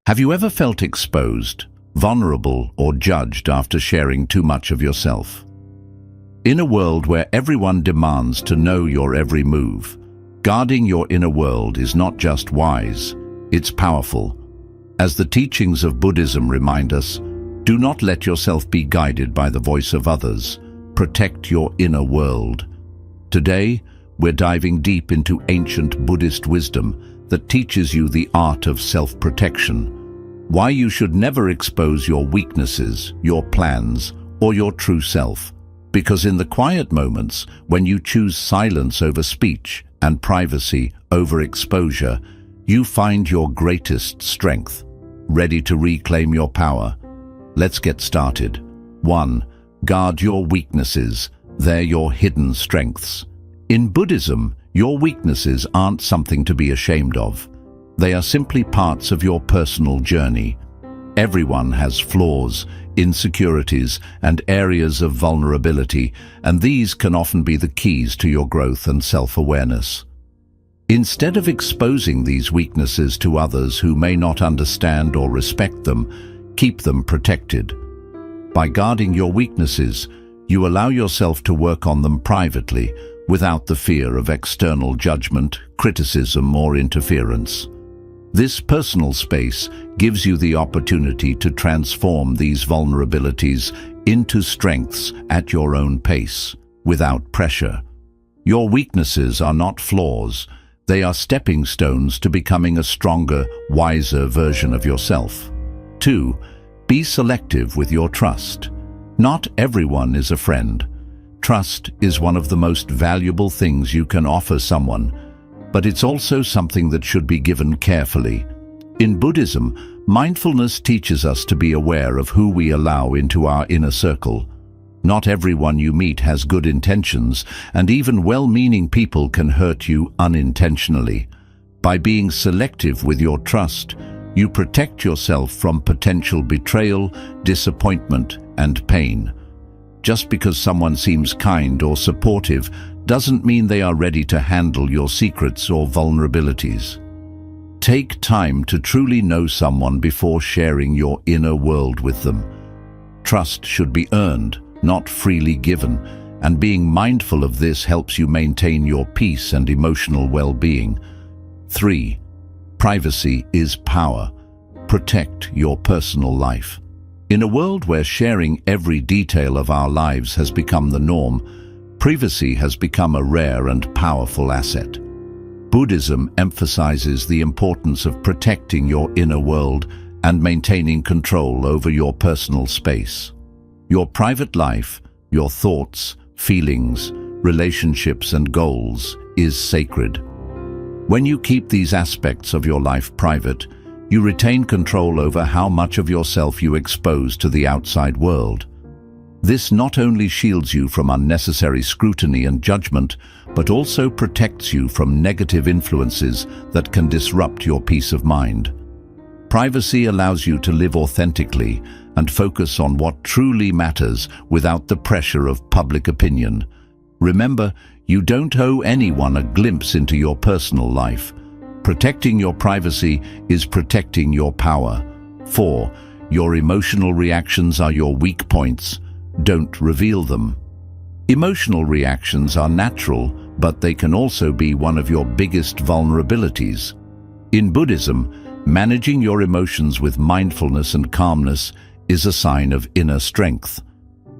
Have you ever felt exposed, vulnerable, or judged after sharing too much of yourself? In a world where everyone demands to know your every move, guarding your inner world is not just wise, it's powerful. As the teachings of Buddhism remind us, do not let yourself be guided by the voice of others. Protect your inner world. Today, we're diving deep into ancient Buddhist wisdom that teaches you the art of self-protection, why you should never expose your weaknesses, your plans, or your true self. Because in the quiet moments, when you choose silence over speech and privacy over exposure, you find your greatest strength. Ready to reclaim your power? Let's get started. 1. Guard your weaknesses. They're your hidden strengths. In Buddhism, your weaknesses aren't something to be ashamed of. They are simply parts of your personal journey. Everyone has flaws, insecurities, and areas of vulnerability, and these can often be the keys to your growth and self-awareness. Instead of exposing these weaknesses to others who may not understand or respect them, keep them protected. By guarding your weaknesses, you allow yourself to work on them privately, without the fear of external judgment, criticism, or interference. This personal space gives you the opportunity to transform these vulnerabilities into strengths at your own pace, without pressure. Your weaknesses are not flaws. They are stepping stones to becoming a stronger, wiser version of yourself. 2. Be selective with your trust. Not everyone is a friend. Trust is one of the most valuable things you can offer someone, but it's also something that should be given carefully. In Buddhism, mindfulness teaches us to be aware of who we allow into our inner circle. Not everyone you meet has good intentions, and even well-meaning people can hurt you unintentionally. By being selective with your trust, you protect yourself from potential betrayal, disappointment, and pain. Just because someone seems kind or supportive doesn't mean they are ready to handle your secrets or vulnerabilities. Take time to truly know someone before sharing your inner world with them. Trust should be earned, not freely given, and being mindful of this helps you maintain your peace and emotional well-being. 3. Privacy is power. Protect your personal life. In a world where sharing every detail of our lives has become the norm, privacy has become a rare and powerful asset. Buddhism emphasizes the importance of protecting your inner world and maintaining control over your personal space. Your private life, your thoughts, feelings, relationships, and goals is sacred. When you keep these aspects of your life private, you retain control over how much of yourself you expose to the outside world. This not only shields you from unnecessary scrutiny and judgment, but also protects you from negative influences that can disrupt your peace of mind. Privacy allows you to live authentically and focus on what truly matters without the pressure of public opinion. Remember, you don't owe anyone a glimpse into your personal life. Protecting your privacy is protecting your power. 4. Your emotional reactions are your weak points. Don't reveal them. Emotional reactions are natural, but they can also be one of your biggest vulnerabilities. In Buddhism, managing your emotions with mindfulness and calmness is a sign of inner strength.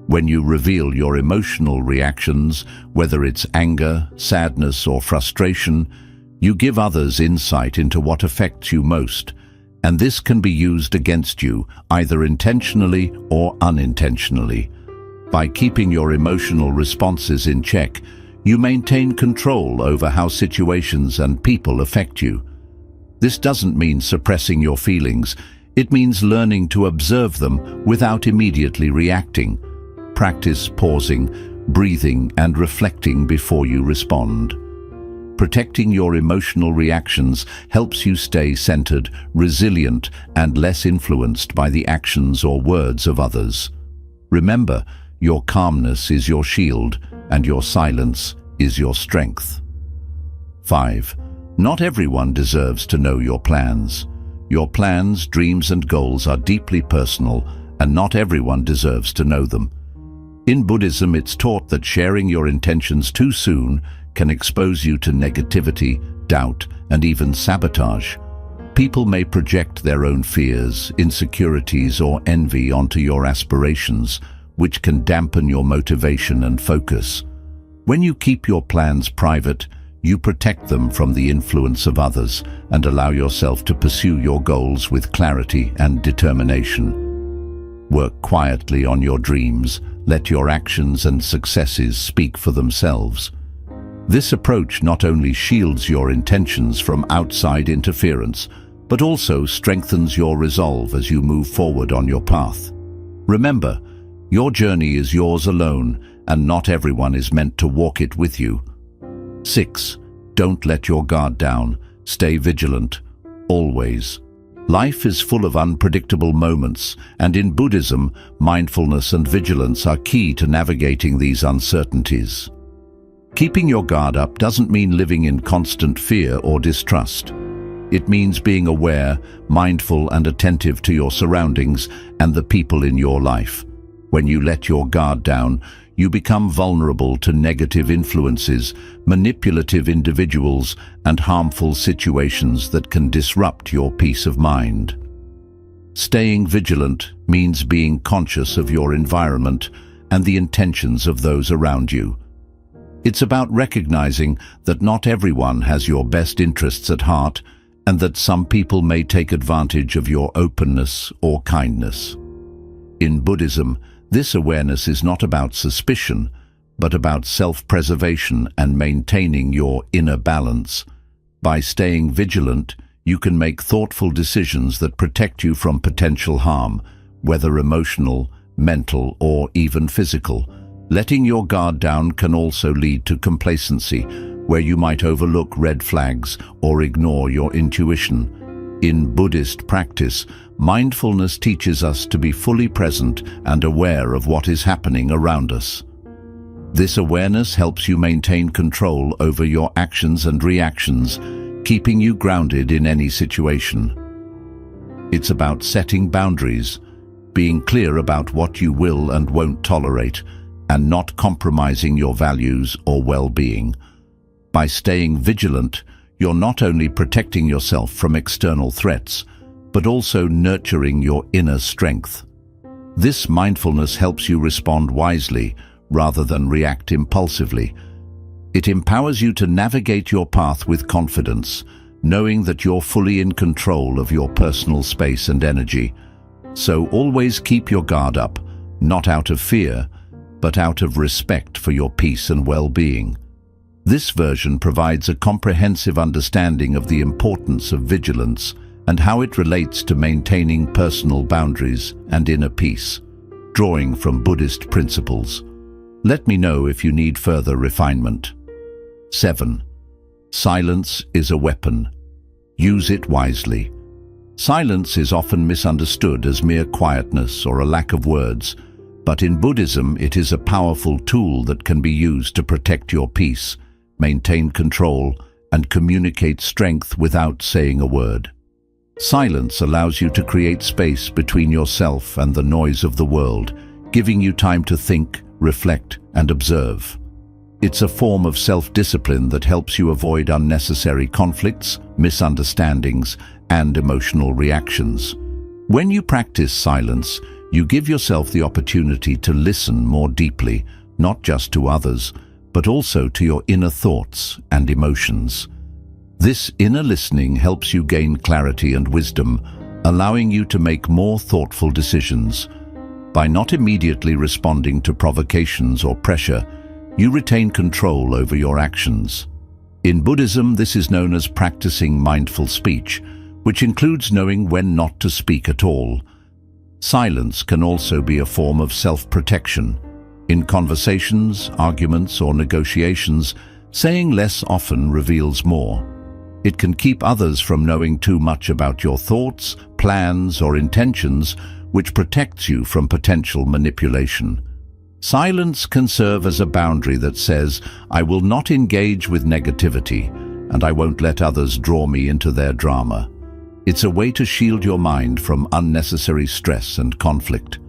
When you reveal your emotional reactions, whether it's anger, sadness, or frustration, you give others insight into what affects you most, and this can be used against you, either intentionally or unintentionally. By keeping your emotional responses in check, you maintain control over how situations and people affect you. This doesn't mean suppressing your feelings. It means learning to observe them without immediately reacting. Practice pausing, breathing, and reflecting before you respond. Protecting your emotional reactions helps you stay centered, resilient, and less influenced by the actions or words of others. Remember, your calmness is your shield, and your silence is your strength. 5. Not everyone deserves to know your plans. Your plans, dreams, and goals are deeply personal, and not everyone deserves to know them. In Buddhism, it's taught that sharing your intentions too soon can expose you to negativity, doubt, and even sabotage. People may project their own fears, insecurities, or envy onto your aspirations, which can dampen your motivation and focus. When you keep your plans private, you protect them from the influence of others and allow yourself to pursue your goals with clarity and determination. Work quietly on your dreams. Let your actions and successes speak for themselves. This approach not only shields your intentions from outside interference, but also strengthens your resolve as you move forward on your path. Remember, your journey is yours alone, and not everyone is meant to walk it with you. 6. Don't let your guard down. Stay vigilant, always. Life is full of unpredictable moments, and in Buddhism, mindfulness and vigilance are key to navigating these uncertainties. Keeping your guard up doesn't mean living in constant fear or distrust. It means being aware, mindful, and attentive to your surroundings and the people in your life. When you let your guard down, you become vulnerable to negative influences, manipulative individuals, and harmful situations that can disrupt your peace of mind. Staying vigilant means being conscious of your environment and the intentions of those around you. It's about recognizing that not everyone has your best interests at heart, and that some people may take advantage of your openness or kindness. In Buddhism, this awareness is not about suspicion, but about self-preservation and maintaining your inner balance. By staying vigilant, you can make thoughtful decisions that protect you from potential harm, whether emotional, mental, or even physical. Letting your guard down can also lead to complacency, where you might overlook red flags or ignore your intuition. In Buddhist practice, mindfulness teaches us to be fully present and aware of what is happening around us. This awareness helps you maintain control over your actions and reactions, keeping you grounded in any situation. It's about setting boundaries, being clear about what you will and won't tolerate, and not compromising your values or well-being. By staying vigilant, you're not only protecting yourself from external threats, but also nurturing your inner strength. This mindfulness helps you respond wisely rather than react impulsively. It empowers you to navigate your path with confidence, knowing that you're fully in control of your personal space and energy. So always keep your guard up, not out of fear, but out of respect for your peace and well-being. This version provides a comprehensive understanding of the importance of vigilance and how it relates to maintaining personal boundaries and inner peace, drawing from Buddhist principles. Let me know if you need further refinement. 7. Silence is a weapon. Use it wisely. Silence is often misunderstood as mere quietness or a lack of words, but in Buddhism it is a powerful tool that can be used to protect your peace, maintain control, and communicate strength without saying a word. Silence allows you to create space between yourself and the noise of the world, giving you time to think, reflect, and observe. It's a form of self-discipline that helps you avoid unnecessary conflicts, misunderstandings, and emotional reactions. When you practice silence, you give yourself the opportunity to listen more deeply, not just to others, but also to your inner thoughts and emotions. This inner listening helps you gain clarity and wisdom, allowing you to make more thoughtful decisions. By not immediately responding to provocations or pressure, you retain control over your actions. In Buddhism, this is known as practicing mindful speech, which includes knowing when not to speak at all. Silence can also be a form of self-protection. In conversations, arguments, or negotiations, saying less often reveals more. It can keep others from knowing too much about your thoughts, plans, or intentions, which protects you from potential manipulation. Silence can serve as a boundary that says, I will not engage with negativity, and I won't let others draw me into their drama. It's a way to shield your mind from unnecessary stress and conflict.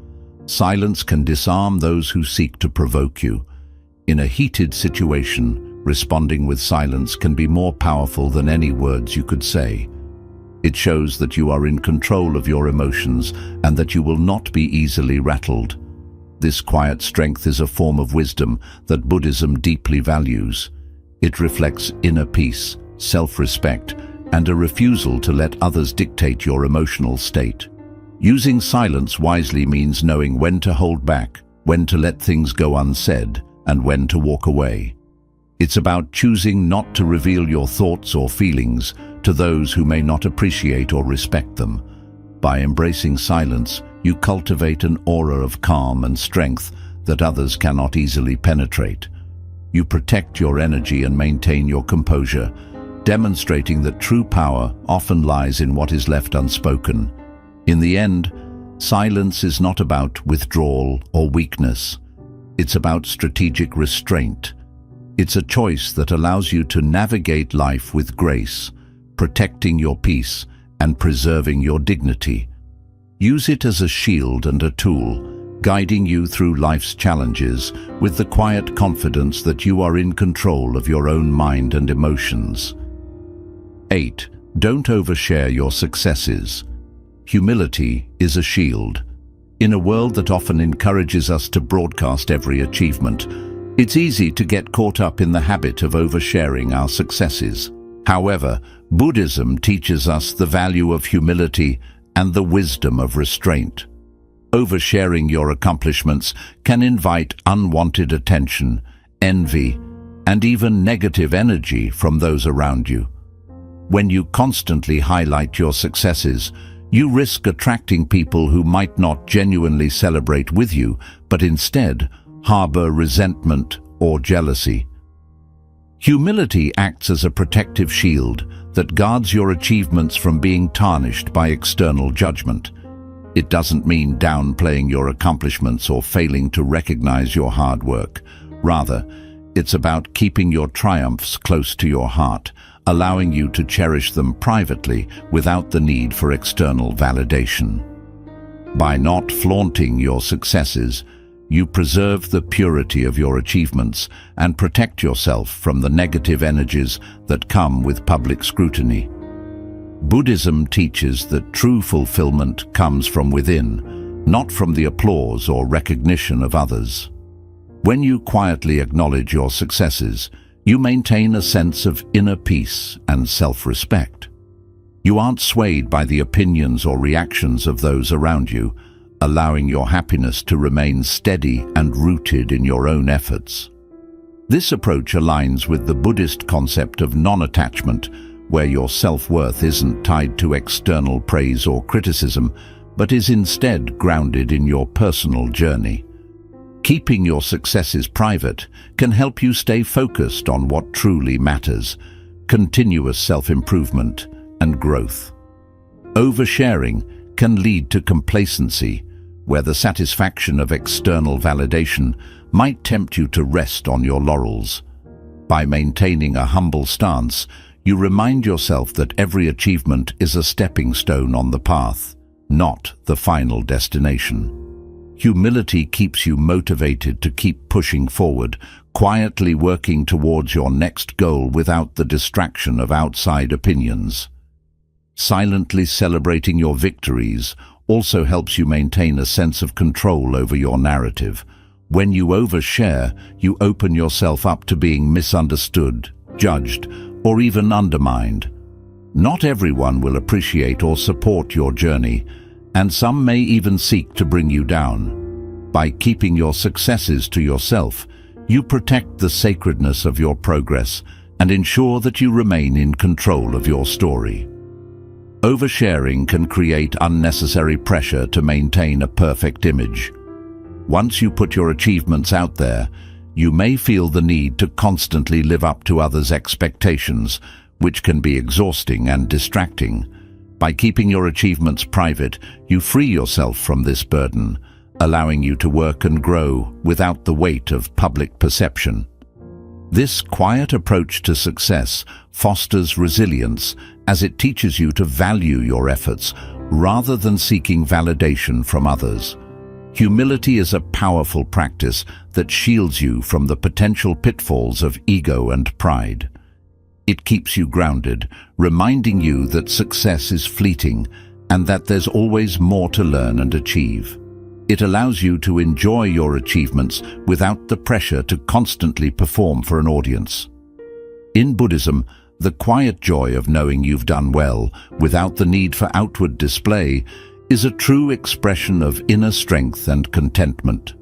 Silence can disarm those who seek to provoke you. In a heated situation, responding with silence can be more powerful than any words you could say. It shows that you are in control of your emotions and that you will not be easily rattled. This quiet strength is a form of wisdom that Buddhism deeply values. It reflects inner peace, self-respect, and a refusal to let others dictate your emotional state. Using silence wisely means knowing when to hold back, when to let things go unsaid, and when to walk away. It's about choosing not to reveal your thoughts or feelings to those who may not appreciate or respect them. By embracing silence, you cultivate an aura of calm and strength that others cannot easily penetrate. You protect your energy and maintain your composure, demonstrating that true power often lies in what is left unspoken. In the end, silence is not about withdrawal or weakness. It's about strategic restraint. It's a choice that allows you to navigate life with grace, protecting your peace and preserving your dignity. Use it as a shield and a tool, guiding you through life's challenges with the quiet confidence that you are in control of your own mind and emotions. 8. Don't overshare your successes. Humility is a shield. In a world that often encourages us to broadcast every achievement, it's easy to get caught up in the habit of oversharing our successes. However, Buddhism teaches us the value of humility and the wisdom of restraint. Oversharing your accomplishments can invite unwanted attention, envy, and even negative energy from those around you. When you constantly highlight your successes, you risk attracting people who might not genuinely celebrate with you, but instead harbor resentment or jealousy. Humility acts as a protective shield that guards your achievements from being tarnished by external judgment. It doesn't mean downplaying your accomplishments or failing to recognize your hard work. Rather, it's about keeping your triumphs close to your heart, allowing you to cherish them privately without the need for external validation. By not flaunting your successes, you preserve the purity of your achievements and protect yourself from the negative energies that come with public scrutiny. Buddhism teaches that true fulfillment comes from within, not from the applause or recognition of others. When you quietly acknowledge your successes, you maintain a sense of inner peace and self-respect. You aren't swayed by the opinions or reactions of those around you, allowing your happiness to remain steady and rooted in your own efforts. This approach aligns with the Buddhist concept of non-attachment, where your self-worth isn't tied to external praise or criticism, but is instead grounded in your personal journey. Keeping your successes private can help you stay focused on what truly matters: continuous self-improvement and growth. Oversharing can lead to complacency, where the satisfaction of external validation might tempt you to rest on your laurels. By maintaining a humble stance, you remind yourself that every achievement is a stepping stone on the path, not the final destination. Humility keeps you motivated to keep pushing forward, quietly working towards your next goal without the distraction of outside opinions. Silently celebrating your victories also helps you maintain a sense of control over your narrative. When you overshare, you open yourself up to being misunderstood, judged, or even undermined. Not everyone will appreciate or support your journey, and some may even seek to bring you down. By keeping your successes to yourself, you protect the sacredness of your progress and ensure that you remain in control of your story. Oversharing can create unnecessary pressure to maintain a perfect image. Once you put your achievements out there, you may feel the need to constantly live up to others' expectations, which can be exhausting and distracting. By keeping your achievements private, you free yourself from this burden, allowing you to work and grow without the weight of public perception. This quiet approach to success fosters resilience as it teaches you to value your efforts rather than seeking validation from others. Humility is a powerful practice that shields you from the potential pitfalls of ego and pride. It keeps you grounded, reminding you that success is fleeting and that there's always more to learn and achieve. It allows you to enjoy your achievements without the pressure to constantly perform for an audience. In Buddhism, the quiet joy of knowing you've done well, without the need for outward display, is a true expression of inner strength and contentment.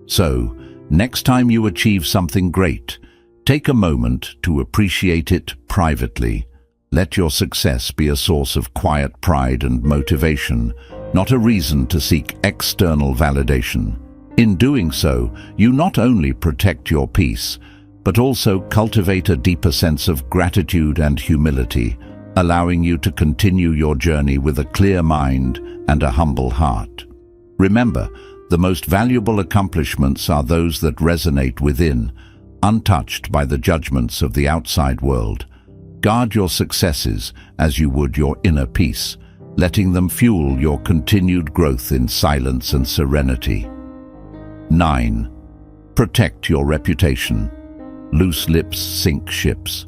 So, next time you achieve something great, take a moment to appreciate it privately. Let your success be a source of quiet pride and motivation, not a reason to seek external validation. In doing so, you not only protect your peace, but also cultivate a deeper sense of gratitude and humility, allowing you to continue your journey with a clear mind and a humble heart. Remember, the most valuable accomplishments are those that resonate within, untouched by the judgments of the outside world. Guard your successes as you would your inner peace, letting them fuel your continued growth in silence and serenity. 9. Protect your reputation. Loose lips sink ships.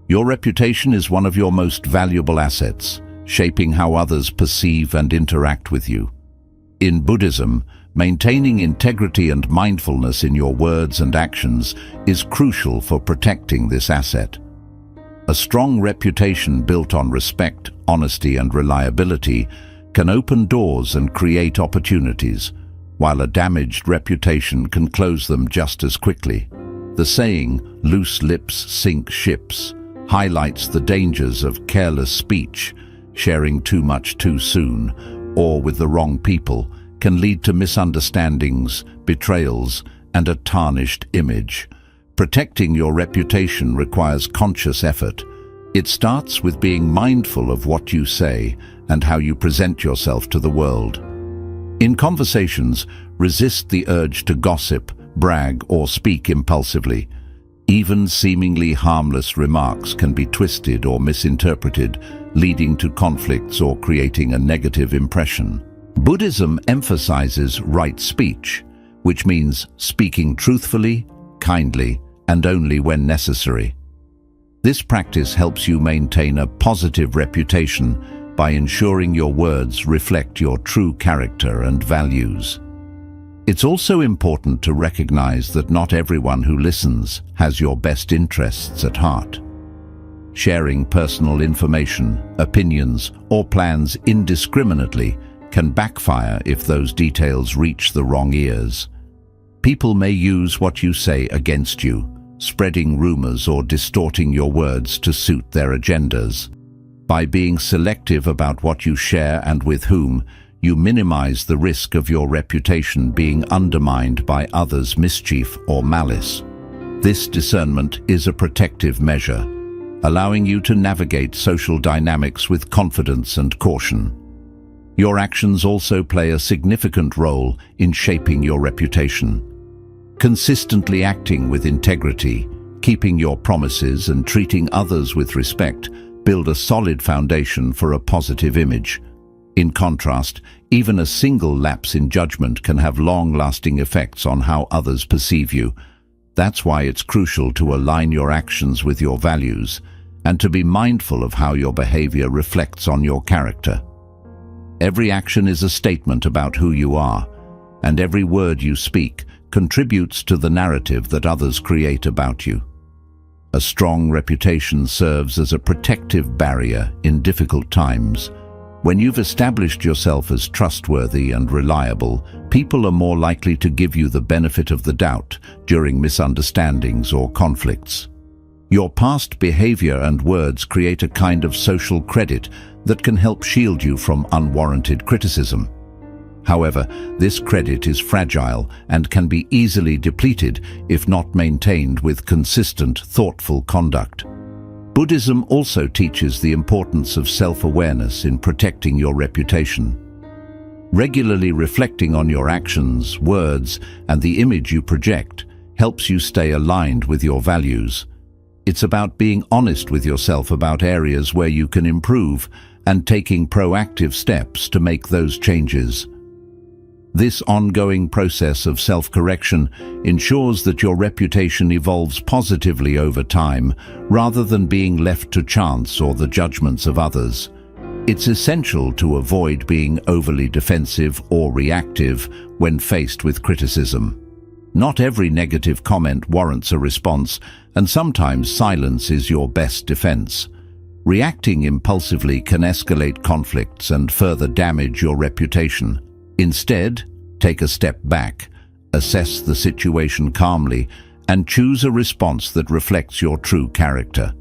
Your reputation is one of your most valuable assets, shaping how others perceive and interact with you. In Buddhism, maintaining integrity and mindfulness in your words and actions is crucial for protecting this asset. A strong reputation built on respect, honesty, and reliability can open doors and create opportunities, while a damaged reputation can close them just as quickly. The saying, "Loose lips sink ships," highlights the dangers of careless speech. Sharing too much too soon, or with the wrong people, can lead to misunderstandings, betrayals, and a tarnished image. Protecting your reputation requires conscious effort. It starts with being mindful of what you say and how you present yourself to the world. In conversations, resist the urge to gossip, brag, or speak impulsively. Even seemingly harmless remarks can be twisted or misinterpreted, leading to conflicts or creating a negative impression. Buddhism emphasizes right speech, which means speaking truthfully, kindly, and only when necessary. This practice helps you maintain a positive reputation by ensuring your words reflect your true character and values. It's also important to recognize that not everyone who listens has your best interests at heart. Sharing personal information, opinions, or plans indiscriminately can backfire if those details reach the wrong ears. People may use what you say against you, spreading rumors or distorting your words to suit their agendas. By being selective about what you share and with whom, you minimize the risk of your reputation being undermined by others' mischief or malice. This discernment is a protective measure, allowing you to navigate social dynamics with confidence and caution. Your actions also play a significant role in shaping your reputation. Consistently acting with integrity, keeping your promises, and treating others with respect build a solid foundation for a positive image. In contrast, even a single lapse in judgment can have long-lasting effects on how others perceive you. That's why it's crucial to align your actions with your values and to be mindful of how your behavior reflects on your character. Every action is a statement about who you are, and every word you speak contributes to the narrative that others create about you. A strong reputation serves as a protective barrier in difficult times. When you've established yourself as trustworthy and reliable, people are more likely to give you the benefit of the doubt during misunderstandings or conflicts. Your past behavior and words create a kind of social credit that can help shield you from unwarranted criticism. However, this credit is fragile and can be easily depleted if not maintained with consistent, thoughtful conduct. Buddhism also teaches the importance of self-awareness in protecting your reputation. Regularly reflecting on your actions, words, and the image you project helps you stay aligned with your values. It's about being honest with yourself about areas where you can improve and taking proactive steps to make those changes. This ongoing process of self-correction ensures that your reputation evolves positively over time, rather than being left to chance or the judgments of others. It's essential to avoid being overly defensive or reactive when faced with criticism. Not every negative comment warrants a response, and sometimes silence is your best defense. Reacting impulsively can escalate conflicts and further damage your reputation. Instead, take a step back, assess the situation calmly, and choose a response that reflects your true character.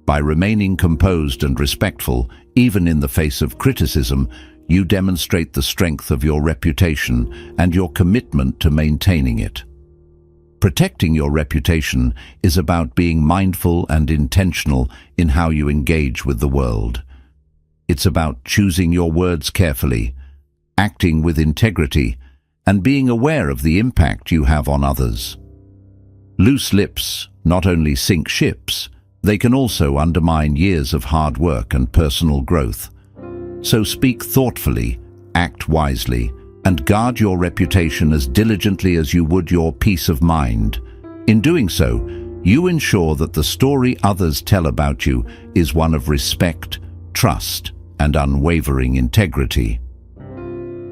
By remaining composed and respectful, even in the face of criticism, you demonstrate the strength of your reputation and your commitment to maintaining it. Protecting your reputation is about being mindful and intentional in how you engage with the world. It's about choosing your words carefully, acting with integrity, and being aware of the impact you have on others. Loose lips not only sink ships, they can also undermine years of hard work and personal growth. So speak thoughtfully, act wisely, and guard your reputation as diligently as you would your peace of mind. In doing so, you ensure that the story others tell about you is one of respect, trust, and unwavering integrity.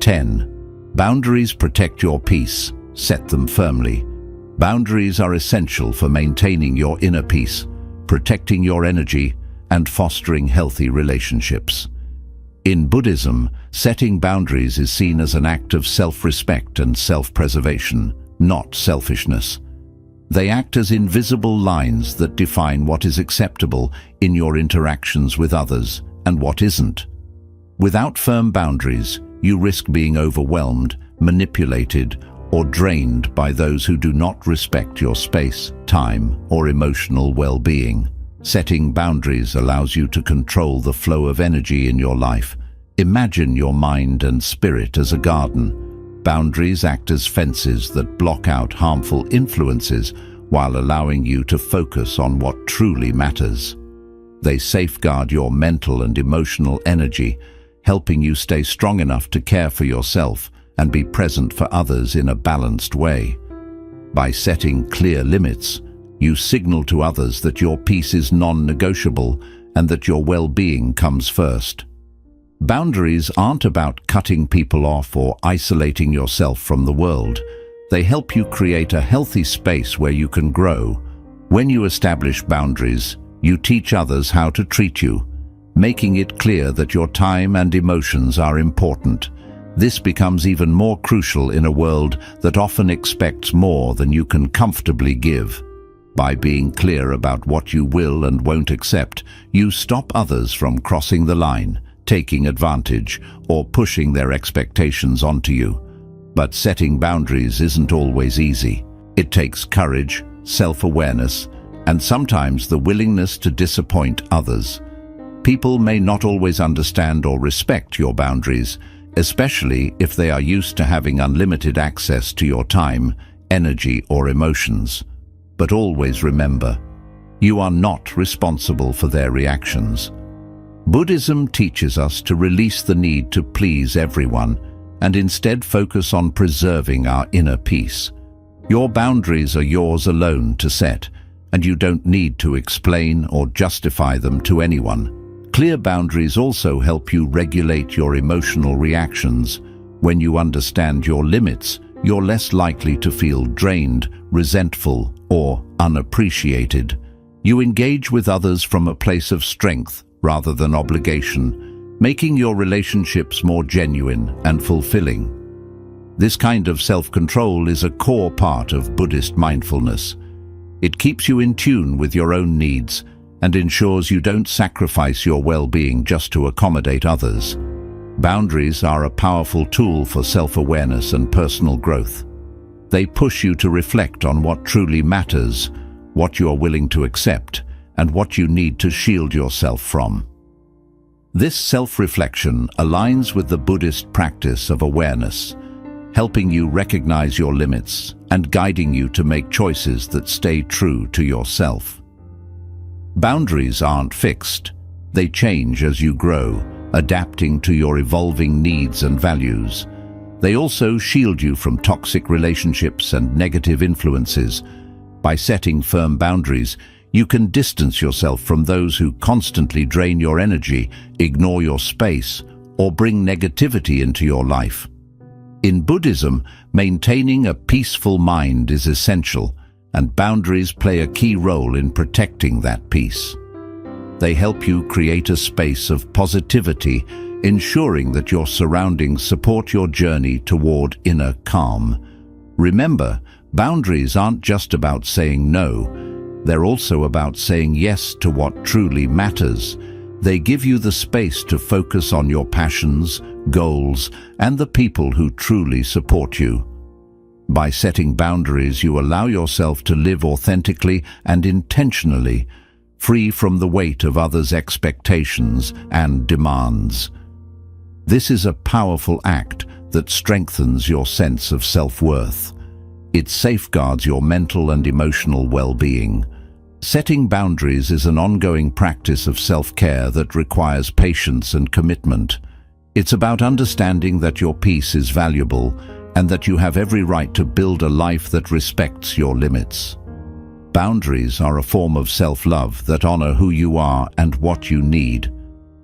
10. Boundaries protect your peace. Set them firmly. Boundaries are essential for maintaining your inner peace, protecting your energy, and fostering healthy relationships. In Buddhism, setting boundaries is seen as an act of self-respect and self-preservation, not selfishness. They act as invisible lines that define what is acceptable in your interactions with others and what isn't. Without firm boundaries, you risk being overwhelmed, manipulated, or drained by those who do not respect your space, time, or emotional well-being. Setting boundaries allows you to control the flow of energy in your life. Imagine your mind and spirit as a garden. Boundaries act as fences that block out harmful influences while allowing you to focus on what truly matters. They safeguard your mental and emotional energy, helping you stay strong enough to care for yourself and be present for others in a balanced way. By setting clear limits, you signal to others that your peace is non-negotiable and that your well-being comes first. Boundaries aren't about cutting people off or isolating yourself from the world. They help you create a healthy space where you can grow. When you establish boundaries, you teach others how to treat you, making it clear that your time and emotions are important. This becomes even more crucial in a world that often expects more than you can comfortably give. By being clear about what you will and won't accept, you stop others from crossing the line, taking advantage, or pushing their expectations onto you. But setting boundaries isn't always easy. It takes courage, self-awareness, and sometimes the willingness to disappoint others. People may not always understand or respect your boundaries, especially if they are used to having unlimited access to your time, energy, or emotions. But always remember, you are not responsible for their reactions. Buddhism teaches us to release the need to please everyone and instead focus on preserving our inner peace. Your boundaries are yours alone to set, and you don't need to explain or justify them to anyone. Clear boundaries also help you regulate your emotional reactions. When you understand your limits, you're less likely to feel drained, resentful, or unappreciated. You engage with others from a place of strength rather than obligation, making your relationships more genuine and fulfilling. This kind of self-control is a core part of Buddhist mindfulness. It keeps you in tune with your own needs and ensures you don't sacrifice your well-being just to accommodate others. Boundaries are a powerful tool for self-awareness and personal growth. They push you to reflect on what truly matters, what you are willing to accept, and what you need to shield yourself from. This self-reflection aligns with the Buddhist practice of awareness, helping you recognize your limits and guiding you to make choices that stay true to yourself. Boundaries aren't fixed. They change as you grow, adapting to your evolving needs and values. They also shield you from toxic relationships and negative influences. By setting firm boundaries, you can distance yourself from those who constantly drain your energy, ignore your space, or bring negativity into your life. In Buddhism, maintaining a peaceful mind is essential, and boundaries play a key role in protecting that peace. They help you create a space of positivity, ensuring that your surroundings support your journey toward inner calm. Remember, boundaries aren't just about saying no. They're also about saying yes to what truly matters. They give you the space to focus on your passions, goals, and the people who truly support you. By setting boundaries, you allow yourself to live authentically and intentionally, free from the weight of others' expectations and demands. This is a powerful act that strengthens your sense of self-worth. It safeguards your mental and emotional well-being. Setting boundaries is an ongoing practice of self-care that requires patience and commitment. It's about understanding that your peace is valuable and that you have every right to build a life that respects your limits. Boundaries are a form of self-love that honor who you are and what you need.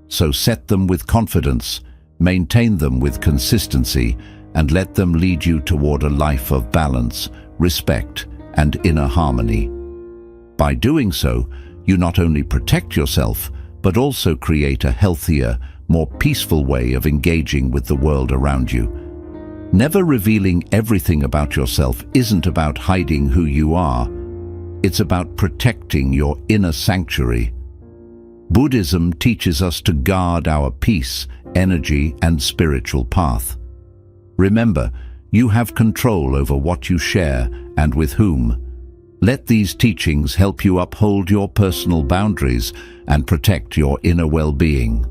So set them with confidence, maintain them with consistency, and let them lead you toward a life of balance, respect, and inner harmony. By doing so, you not only protect yourself, but also create a healthier, more peaceful way of engaging with the world around you. Never revealing everything about yourself isn't about hiding who you are. It's about protecting your inner sanctuary. Buddhism teaches us to guard our peace, energy, and spiritual path. Remember, you have control over what you share and with whom. Let these teachings help you uphold your personal boundaries and protect your inner well-being.